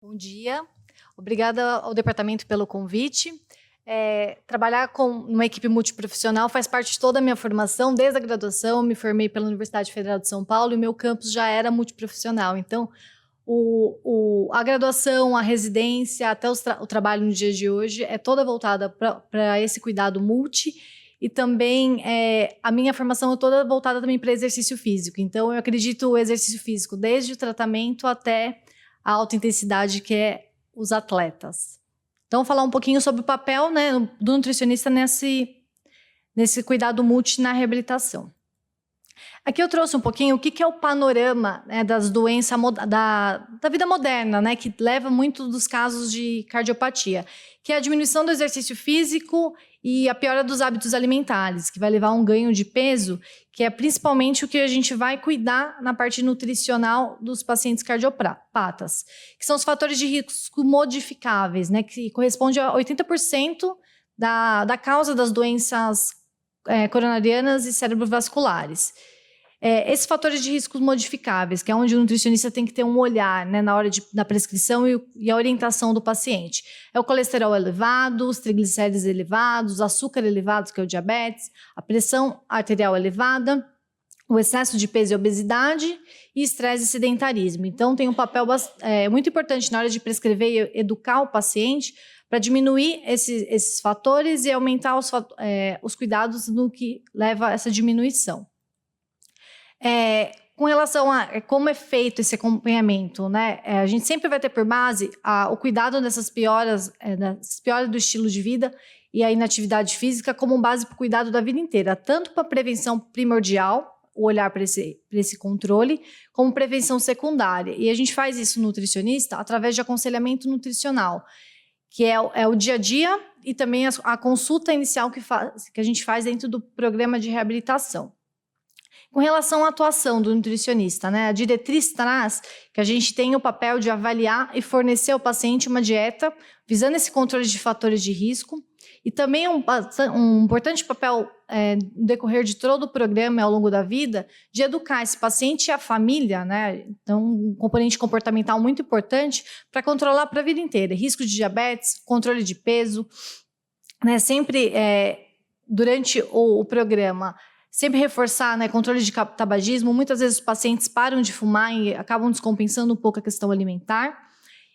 Bom dia, obrigada ao departamento pelo convite. Trabalhar numa equipe multiprofissional faz parte de toda a minha formação, desde a graduação, me formei pela Universidade Federal de São Paulo e o meu campus já era multiprofissional. Então, a graduação, a residência, até o trabalho no dia de hoje é toda voltada para esse cuidado multi e também a minha formação é toda voltada também para exercício físico. Então, eu acredito o exercício físico desde o tratamento até a alta intensidade, que é os atletas. Então, falar um pouquinho sobre o papel, né, do nutricionista nesse cuidado multi na reabilitação. Aqui eu trouxe um pouquinho o que é o panorama, né, das doenças da vida moderna, né, que leva muito dos casos de cardiopatia, que é a diminuição do exercício físico e a piora dos hábitos alimentares, que vai levar a um ganho de peso, que é principalmente o que a gente vai cuidar na parte nutricional dos pacientes cardiopatas, que são os fatores de risco modificáveis, né, que corresponde a 80% da causa das doenças coronarianas e cerebrovasculares. Esses fatores de riscos modificáveis, que é onde o nutricionista tem que ter um olhar, né, na hora da prescrição e a orientação do paciente. É o colesterol elevado, os triglicéridos elevados, o açúcar elevado, que é o diabetes, a pressão arterial elevada, o excesso de peso e obesidade e estresse e sedentarismo. Então, tem um papel muito importante na hora de prescrever e educar o paciente para diminuir esses fatores e aumentar os cuidados no que leva a essa diminuição. Com relação a como é feito esse acompanhamento, né, a gente sempre vai ter por base o cuidado dessas pioras do estilo de vida e a inatividade física como base para o cuidado da vida inteira, tanto para a prevenção primordial, o olhar para esse controle, como prevenção secundária. E a gente faz isso no nutricionista através de aconselhamento nutricional, que é o dia a dia e também a consulta inicial que a gente faz dentro do programa de reabilitação. Com relação à atuação do nutricionista, né, a diretriz traz que a gente tem o papel de avaliar e fornecer ao paciente uma dieta, visando esse controle de fatores de risco, e também um importante papel no decorrer de todo o programa ao longo da vida, de educar esse paciente e a família, né, então um componente comportamental muito importante para controlar para a vida inteira, risco de diabetes, controle de peso, né, sempre durante o programa, sempre reforçar, né, controle de tabagismo. Muitas vezes os pacientes param de fumar e acabam descompensando um pouco a questão alimentar.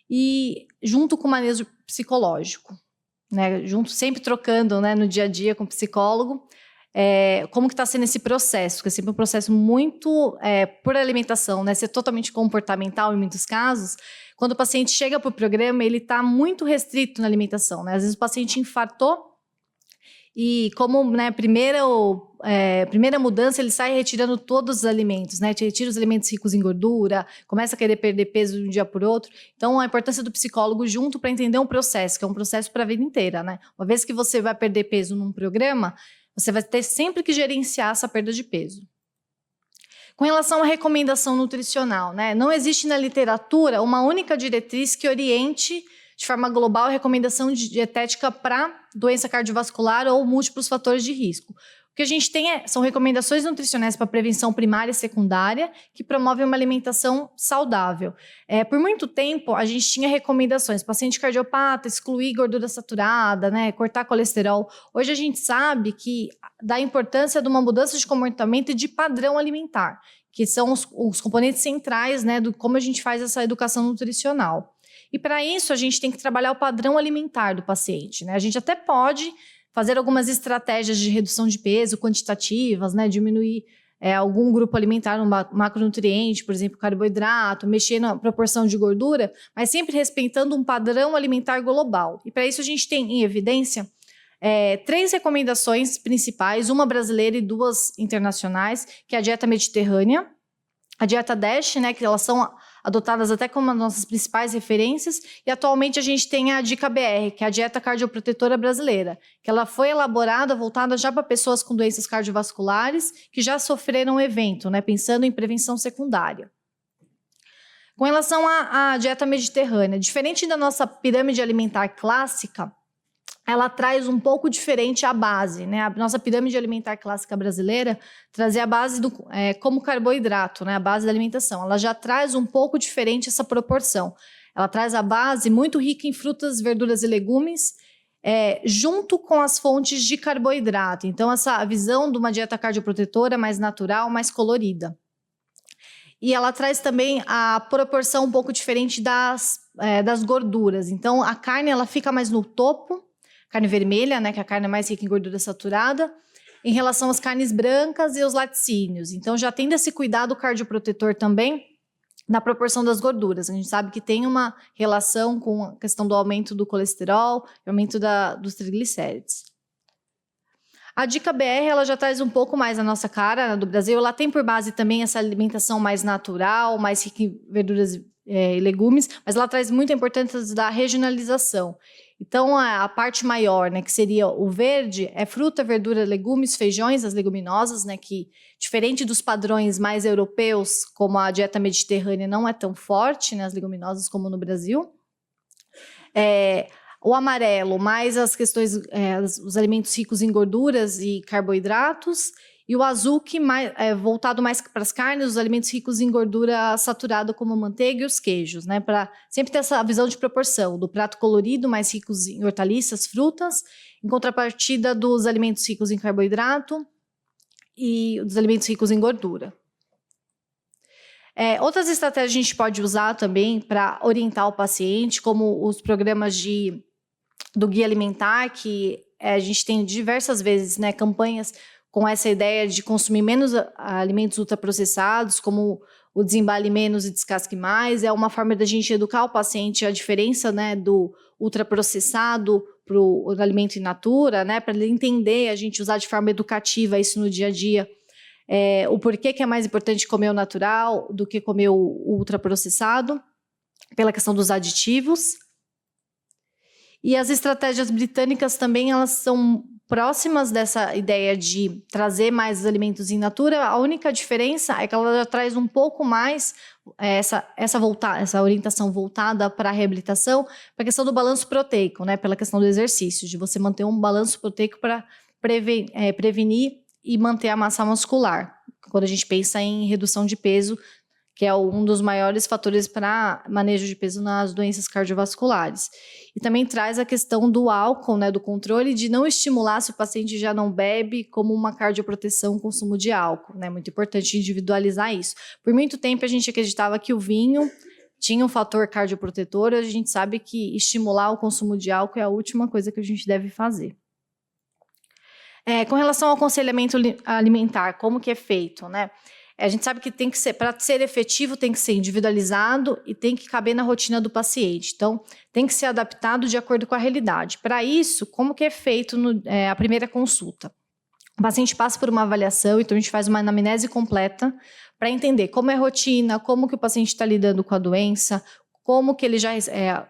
E junto com o manejo psicológico, né, sempre trocando, né, no dia a dia com o psicólogo, como que está sendo esse processo, que é sempre um processo muito por alimentação, né, ser totalmente comportamental em muitos casos. Quando o paciente chega para o programa, ele está muito restrito na alimentação, né, às vezes o paciente infartou, e como, né, primeira mudança, ele sai retirando todos os alimentos, né? Retira os alimentos ricos em gordura, começa a querer perder peso de um dia por outro. Então, a importância do psicólogo junto para entender um processo, que é um processo para a vida inteira, né? Uma vez que você vai perder peso num programa, você vai ter sempre que gerenciar essa perda de peso. Com relação à recomendação nutricional, né? Não existe na literatura uma única diretriz que oriente de forma global a recomendação dietética para doença cardiovascular ou múltiplos fatores de risco. O que a gente tem são recomendações nutricionais para prevenção primária e secundária que promovem uma alimentação saudável. Por muito tempo, a gente tinha recomendações, paciente cardiopata, excluir gordura saturada, né, cortar colesterol. Hoje a gente sabe que da importância de uma mudança de comportamento e de padrão alimentar, que são os componentes centrais, né, do como a gente faz essa educação nutricional. E para isso a gente tem que trabalhar o padrão alimentar do paciente, né? A gente até pode fazer algumas estratégias de redução de peso quantitativas, né? Diminuir algum grupo alimentar, um macronutriente, por exemplo, carboidrato, mexer na proporção de gordura, mas sempre respeitando um padrão alimentar global. E para isso a gente tem em evidência 3 recomendações principais, uma brasileira e 2 internacionais, que é a dieta mediterrânea, a dieta DASH, né, que elas são adotadas até como as nossas principais referências, e atualmente a gente tem a Dica BR, que é a dieta cardioprotetora brasileira, que ela foi elaborada, voltada já para pessoas com doenças cardiovasculares que já sofreram o evento, né, pensando em prevenção secundária. Com relação à dieta mediterrânea, diferente da nossa pirâmide alimentar clássica, ela traz um pouco diferente a base, né? A nossa pirâmide alimentar clássica brasileira trazia a base como carboidrato, né? A base da alimentação. Ela já traz um pouco diferente essa proporção. Ela traz a base muito rica em frutas, verduras e legumes, junto com as fontes de carboidrato. Então, essa visão de uma dieta cardioprotetora mais natural, mais colorida. E ela traz também a proporção um pouco diferente das gorduras. Então, a carne ela fica mais no topo, carne vermelha, né, que é a carne mais rica em gordura saturada, em relação às carnes brancas e os laticínios. Então, já tendo esse cuidado cardioprotetor também na proporção das gorduras. A gente sabe que tem uma relação com a questão do aumento do colesterol, aumento dos triglicérides. A Dica BR ela já traz um pouco mais a nossa cara, né, do Brasil. Ela tem por base também essa alimentação mais natural, mais rica em verduras e legumes, mas ela traz muita importância da regionalização. Então, a parte maior, né, que seria o verde, é fruta, verdura, legumes, feijões, as leguminosas, né, que, diferente dos padrões mais europeus, como a dieta mediterrânea não é tão forte, né, as leguminosas como no Brasil. O amarelo, mais as questões, os alimentos ricos em gorduras e carboidratos, e o azul, que voltado mais para as carnes, os alimentos ricos em gordura saturada, como a manteiga e os queijos, né? Para sempre ter essa visão de proporção, do prato colorido, mais ricos em hortaliças, frutas, em contrapartida dos alimentos ricos em carboidrato e dos alimentos ricos em gordura. Outras estratégias a gente pode usar também para orientar o paciente, como os programas do Guia Alimentar, que a gente tem diversas vezes, né, campanhas com essa ideia de consumir menos alimentos ultraprocessados, como o desembale menos e descasque mais. É uma forma da gente educar o paciente a diferença, né, do ultraprocessado para o alimento in natura, né, para ele entender, a gente usar de forma educativa isso no dia a dia, o porquê que é mais importante comer o natural do que comer o ultraprocessado, pela questão dos aditivos. E as estratégias britânicas também, elas são próximas dessa ideia de trazer mais os alimentos in natura. A única diferença é que ela já traz um pouco mais essa orientação voltada para a reabilitação, para a questão do balanço proteico, né, pela questão do exercício, de você manter um balanço proteico para prevenir e manter a massa muscular, quando a gente pensa em redução de peso, que é um dos maiores fatores para manejo de peso nas doenças cardiovasculares. E também traz a questão do álcool, né, do controle, de não estimular se o paciente já não bebe, como uma cardioproteção, o consumo de álcool, né? Muito importante individualizar isso. Por muito tempo a gente acreditava que o vinho tinha um fator cardioprotetor, a gente sabe que estimular o consumo de álcool é a última coisa que a gente deve fazer. Com relação ao aconselhamento alimentar, como que é feito, né? A gente sabe que tem que ser, para ser efetivo, tem que ser individualizado e tem que caber na rotina do paciente. Então, tem que ser adaptado de acordo com a realidade. Para isso, como que é feito a primeira consulta? O paciente passa por uma avaliação, então a gente faz uma anamnese completa para entender como é a rotina, como que o paciente está lidando com a doença, como que ele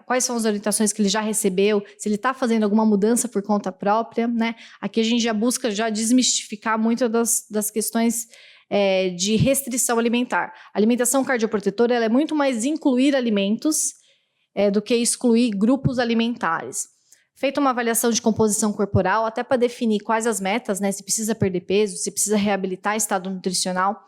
quais são as orientações que ele já recebeu, se ele está fazendo alguma mudança por conta própria, né? Aqui a gente já busca desmistificar muito das questões de restrição alimentar. A alimentação cardioprotetora ela é muito mais incluir alimentos do que excluir grupos alimentares. Feita uma avaliação de composição corporal, até para definir quais as metas, né? Se precisa perder peso, se precisa reabilitar estado nutricional,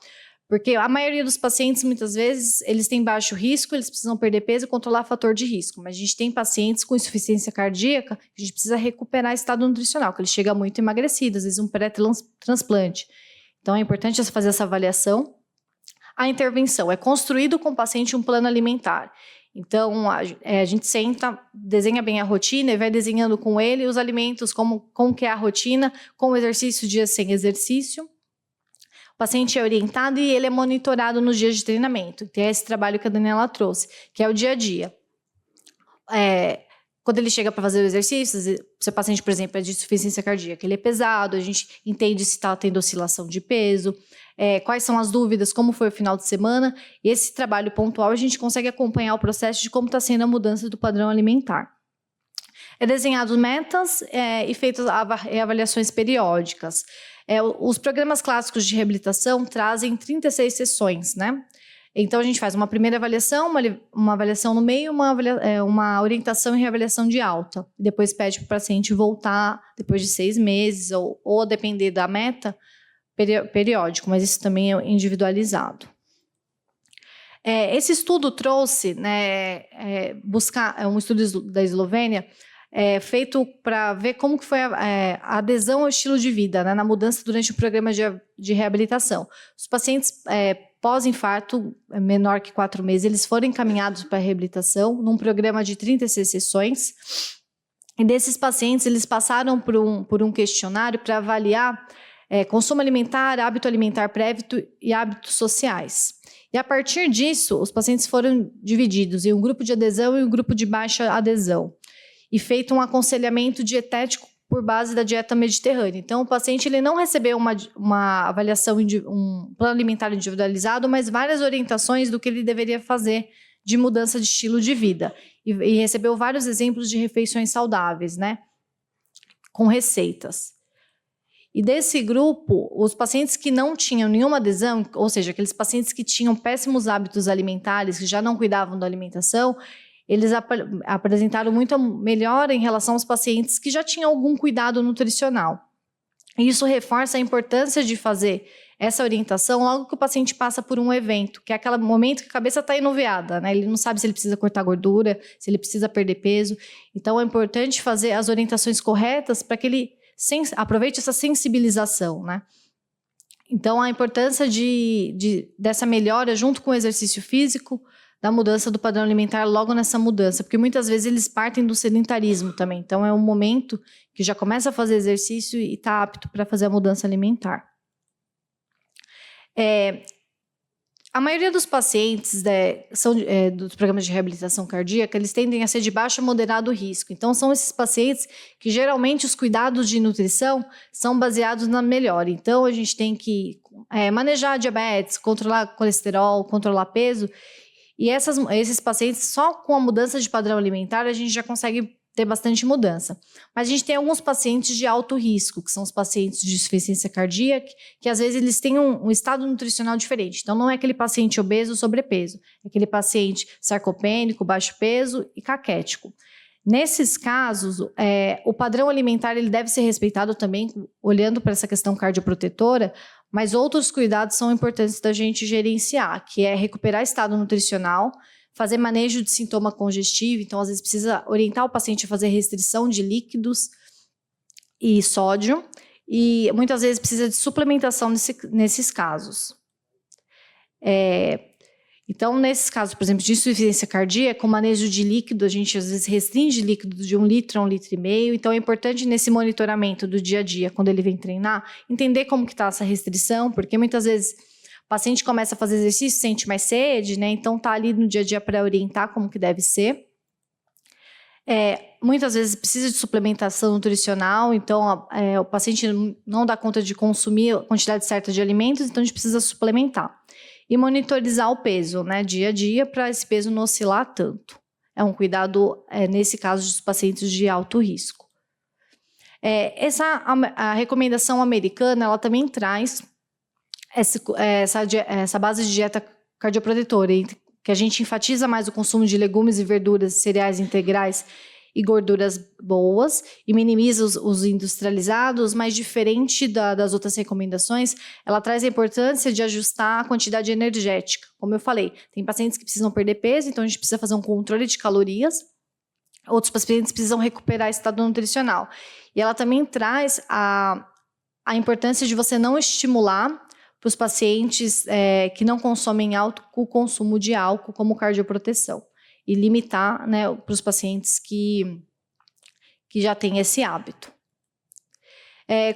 porque a maioria dos pacientes, muitas vezes, eles têm baixo risco, eles precisam perder peso e controlar fator de risco, mas a gente tem pacientes com insuficiência cardíaca que a gente precisa recuperar estado nutricional, que ele chega muito emagrecido, às vezes um pré-transplante. Então, é importante fazer essa avaliação. A intervenção é construído com o paciente um plano alimentar. Então, a gente senta, desenha bem a rotina e vai desenhando com ele os alimentos, como que é a rotina, com exercício, dia sem exercício. O paciente é orientado e ele é monitorado nos dias de treinamento. Então, é esse trabalho que a Daniela trouxe, que é o dia a dia. Quando ele chega para fazer o exercício, se o paciente, por exemplo, é de insuficiência cardíaca, ele é pesado, a gente entende se está tendo oscilação de peso, quais são as dúvidas, como foi o final de semana. E esse trabalho pontual, a gente consegue acompanhar o processo de como está sendo a mudança do padrão alimentar. É desenhado metas e feitas avaliações periódicas. Os programas clássicos de reabilitação trazem 36 sessões, né? Então, a gente faz uma primeira avaliação, uma avaliação no meio, uma orientação e reavaliação de alta. Depois pede para o paciente voltar depois de 6 meses, ou depender da meta, periódico, mas isso também é individualizado. Esse estudo trouxe, né, um estudo da Eslovênia, feito para ver como que foi a adesão ao estilo de vida, né, na mudança durante o programa de reabilitação. Os pacientes pós-infarto, menor que 4 meses, eles foram encaminhados para a reabilitação num programa de 36 sessões. E desses pacientes, eles passaram por um questionário para avaliar consumo alimentar, hábito alimentar prévio e hábitos sociais. E a partir disso, os pacientes foram divididos em um grupo de adesão e um grupo de baixa adesão. E feito um aconselhamento dietético por base da dieta mediterrânea. Então, o paciente ele não recebeu uma avaliação, um plano alimentar individualizado, mas várias orientações do que ele deveria fazer de mudança de estilo de vida. E recebeu vários exemplos de refeições saudáveis, né? Com receitas. E desse grupo, os pacientes que não tinham nenhuma adesão, ou seja, aqueles pacientes que tinham péssimos hábitos alimentares, que já não cuidavam da alimentação, eles apresentaram muita melhora em relação aos pacientes que já tinham algum cuidado nutricional. E isso reforça a importância de fazer essa orientação logo que o paciente passa por um evento, que é aquele momento que a cabeça está enuviada, né? Ele não sabe se ele precisa cortar gordura, se ele precisa perder peso. Então, é importante fazer as orientações corretas para que ele aproveite essa sensibilização, né? Então, a importância dessa melhora junto com o exercício físico, da mudança do padrão alimentar logo nessa mudança, porque muitas vezes eles partem do sedentarismo também. Então, é um momento que já começa a fazer exercício e está apto para fazer a mudança alimentar. A maioria dos pacientes dos programas de reabilitação cardíaca, eles tendem a ser de baixo a moderado risco. Então, são esses pacientes que, geralmente, os cuidados de nutrição são baseados na melhora. Então, a gente tem que manejar a diabetes, controlar colesterol, controlar peso. E esses pacientes, só com a mudança de padrão alimentar, a gente já consegue ter bastante mudança. Mas a gente tem alguns pacientes de alto risco, que são os pacientes de insuficiência cardíaca, que às vezes eles têm um estado nutricional diferente. Então, não é aquele paciente obeso ou sobrepeso, é aquele paciente sarcopênico, baixo peso e caquético. Nesses casos, o padrão alimentar ele deve ser respeitado também, olhando para essa questão cardioprotetora, mas outros cuidados são importantes da gente gerenciar, que é recuperar estado nutricional, fazer manejo de sintoma congestivo, então às vezes precisa orientar o paciente a fazer restrição de líquidos e sódio, e muitas vezes precisa de suplementação nesses casos. Então, nesses casos, por exemplo, de insuficiência cardíaca, com manejo de líquido, a gente às vezes restringe líquido de 1 litro a 1,5 litro. Então, é importante nesse monitoramento do dia a dia, quando ele vem treinar, entender como que está essa restrição, porque muitas vezes o paciente começa a fazer exercício, sente mais sede, né? Então, está ali no dia a dia para orientar como que deve ser. Muitas vezes precisa de suplementação nutricional, então o paciente não dá conta de consumir a quantidade certa de alimentos, então a gente precisa suplementar. E monitorizar o peso, né, dia a dia, para esse peso não oscilar tanto. É um cuidado, nesse caso, dos pacientes de alto risco. A recomendação americana, ela também traz essa base de dieta cardioprotetora, que a gente enfatiza mais o consumo de legumes e verduras, cereais integrais e gorduras boas, e minimiza os industrializados, mas diferente das outras recomendações, ela traz a importância de ajustar a quantidade energética. Como eu falei, tem pacientes que precisam perder peso, então a gente precisa fazer um controle de calorias, outros pacientes precisam recuperar estado nutricional. E ela também traz a importância de você não estimular para os pacientes que não consomem alto consumo de álcool como cardioproteção. E limitar, né, para os pacientes que já têm esse hábito.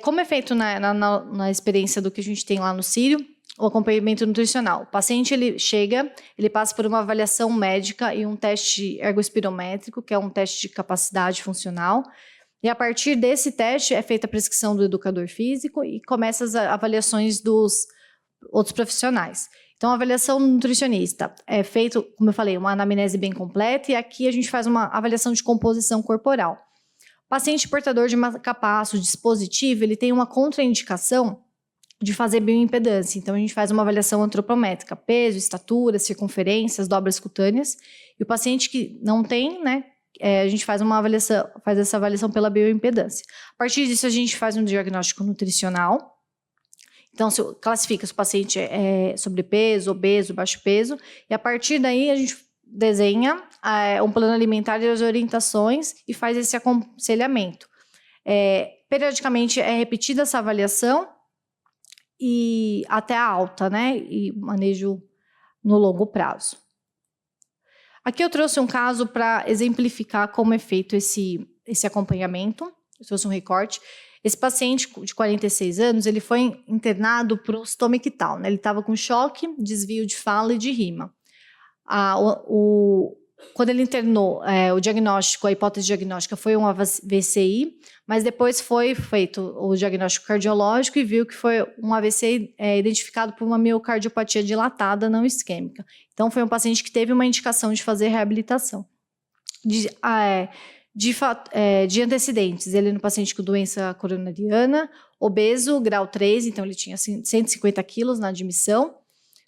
Como é feito na experiência do que a gente tem lá no Sírio, o acompanhamento nutricional. O paciente ele chega, ele passa por uma avaliação médica e um teste ergospirométrico, que é um teste de capacidade funcional. E a partir desse teste é feita a prescrição do educador físico e começa as avaliações dos outros profissionais. Então, a avaliação nutricionista é feito, como eu falei, uma anamnese bem completa, e aqui a gente faz uma avaliação de composição corporal. O paciente portador de marca-passo dispositivo, ele tem uma contraindicação de fazer bioimpedância. Então, a gente faz uma avaliação antropométrica, peso, estatura, circunferências, dobras cutâneas. E o paciente que não tem, né, a gente faz essa avaliação pela bioimpedância. A partir disso, a gente faz um diagnóstico nutricional. Então, classifica se o paciente é sobrepeso, obeso, baixo peso, e a partir daí a gente desenha um plano alimentar e as orientações e faz esse aconselhamento. Periodicamente é repetida essa avaliação e até a alta, né? E manejo no longo prazo. Aqui eu trouxe um caso para exemplificar como é feito esse acompanhamento. Eu trouxe um recorte. Esse paciente de 46 anos, ele foi internado para o stomach tal, né? Ele estava com choque, desvio de fala e de rima. Quando ele internou, o diagnóstico, a hipótese diagnóstica foi um AVCI, mas depois foi feito o diagnóstico cardiológico e viu que foi um AVC identificado por uma miocardiopatia dilatada não isquêmica. Então, foi um paciente que teve uma indicação de fazer reabilitação. De antecedentes, ele era um paciente com doença coronariana, obeso, grau 3, então ele tinha 150 quilos na admissão,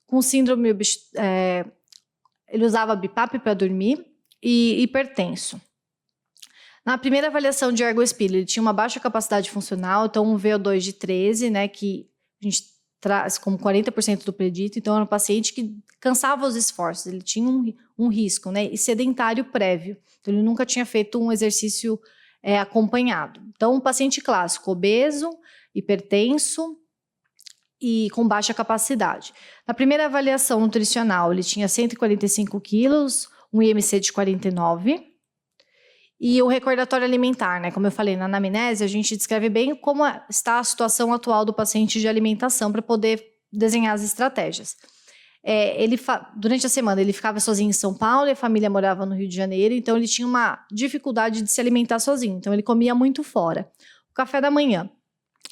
com síndrome, ele usava BiPAP para dormir e hipertenso. Na primeira avaliação de ergospira, ele tinha uma baixa capacidade funcional, então um VO2 de 13, né, que a gente traz como 40% do predito, então era um paciente que cansava os esforços, ele tinha um risco, né, e sedentário prévio, então ele nunca tinha feito um exercício acompanhado. Então, um paciente clássico, obeso, hipertenso e com baixa capacidade. Na primeira avaliação nutricional, ele tinha 145 quilos, um IMC de 49, e o recordatório alimentar, né? Como eu falei, na anamnese, a gente descreve bem como está a situação atual do paciente de alimentação para poder desenhar as estratégias. Durante a semana, ele ficava sozinho em São Paulo e a família morava no Rio de Janeiro, então ele tinha uma dificuldade de se alimentar sozinho, então ele comia muito fora. O café da manhã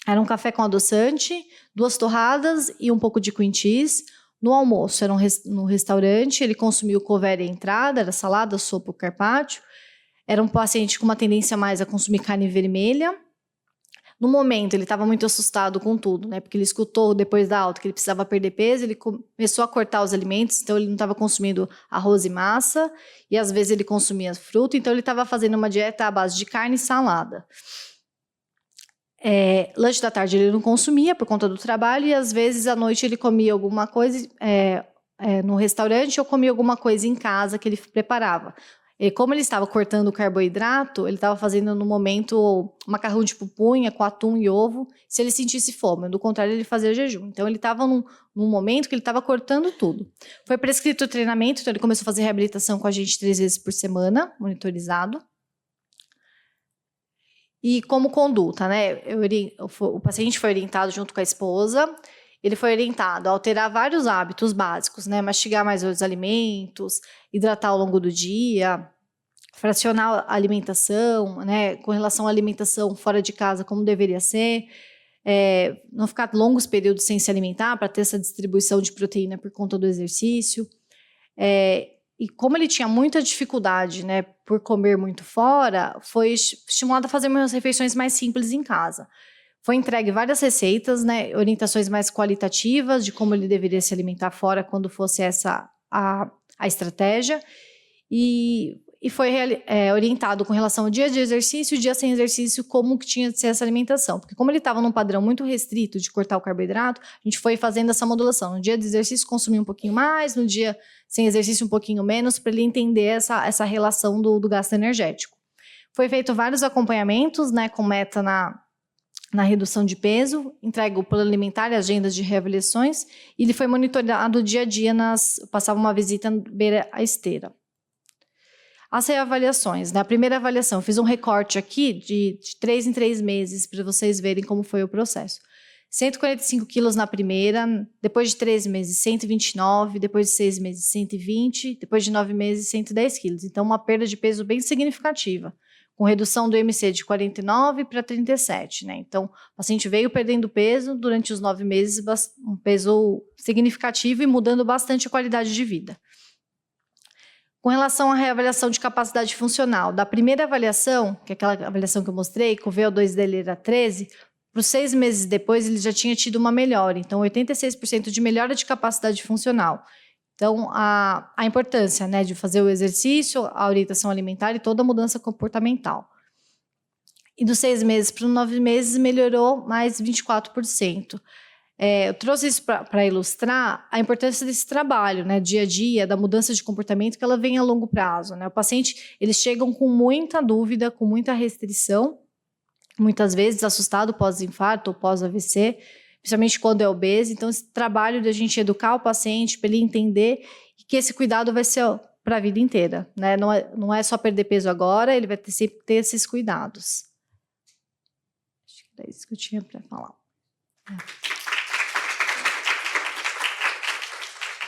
era um café com adoçante, 2 torradas e um pouco de cream cheese. No almoço, era no restaurante, ele consumia o couvert à entrada, era salada, sopa ou carpaccio. Era um paciente com uma tendência mais a consumir carne vermelha. No momento, ele estava muito assustado com tudo, né? Porque ele escutou depois da alta que ele precisava perder peso, ele começou a cortar os alimentos, então ele não estava consumindo arroz e massa, e às vezes ele consumia fruta, então ele estava fazendo uma dieta à base de carne e salada. Lanche da tarde ele não consumia por conta do trabalho, e às vezes à noite ele comia alguma coisa no restaurante ou comia alguma coisa em casa que ele preparava. E como ele estava cortando o carboidrato, ele estava fazendo no momento macarrão de pupunha com atum e ovo, se ele sentisse fome. Do contrário, ele fazia jejum. Então, ele estava num momento que ele estava cortando tudo. Foi prescrito o treinamento, então ele começou a fazer reabilitação com a gente 3 vezes por semana, monitorizado. E como conduta, né? O paciente foi orientado junto com a esposa. Ele foi orientado a alterar vários hábitos básicos, né? Mastigar mais os alimentos, hidratar ao longo do dia, fracionar a alimentação, né? Com relação à alimentação fora de casa, como deveria ser, não ficar longos períodos sem se alimentar para ter essa distribuição de proteína por conta do exercício. E como ele tinha muita dificuldade, né, por comer muito fora, foi estimulado a fazer umas refeições mais simples em casa. Foi entregue várias receitas, né, orientações mais qualitativas de como ele deveria se alimentar fora quando fosse essa a estratégia, e foi orientado com relação ao dia de exercício e dia sem exercício, como que tinha de ser essa alimentação. Porque como ele estava num padrão muito restrito de cortar o carboidrato, a gente foi fazendo essa modulação. No dia de exercício, consumir um pouquinho mais, no dia sem exercício, um pouquinho menos, para ele entender essa relação do gasto energético. Foi feito vários acompanhamentos, né, com meta na redução de peso, entrega o plano alimentar e agendas de reavaliações, e ele foi monitorado dia a dia, passava uma visita beira a esteira. As reavaliações, na primeira avaliação, eu fiz um recorte aqui de 3 em 3 meses, para vocês verem como foi o processo. 145 quilos na primeira, depois de 3 meses, 129, depois de 6 meses, 120, depois de 9 meses, 110 quilos. Então, uma perda de peso bem significativa, com redução do IMC de 49 para 37, né? Então, o paciente veio perdendo peso durante os 9 meses, um peso significativo e mudando bastante a qualidade de vida. Com relação à reavaliação de capacidade funcional, da primeira avaliação, que é aquela avaliação que eu mostrei, que o VO2 dele era 13, para os 6 meses depois ele já tinha tido uma melhora, então 86% de melhora de capacidade funcional. Então, a importância, né, de fazer o exercício, a orientação alimentar e toda a mudança comportamental. E dos 6 meses para os 9 meses melhorou mais 24%. Eu trouxe isso para ilustrar a importância desse trabalho, né, dia a dia, da mudança de comportamento, que ela vem a longo prazo, né? O paciente, eles chegam com muita dúvida, com muita restrição, muitas vezes assustado pós-infarto ou pós-AVC, principalmente quando é obeso. Então, esse trabalho de a gente educar o paciente para ele entender que esse cuidado vai ser para a vida inteira, né? Não é só perder peso agora, ele vai sempre ter esses cuidados. Acho que é isso que eu tinha para falar.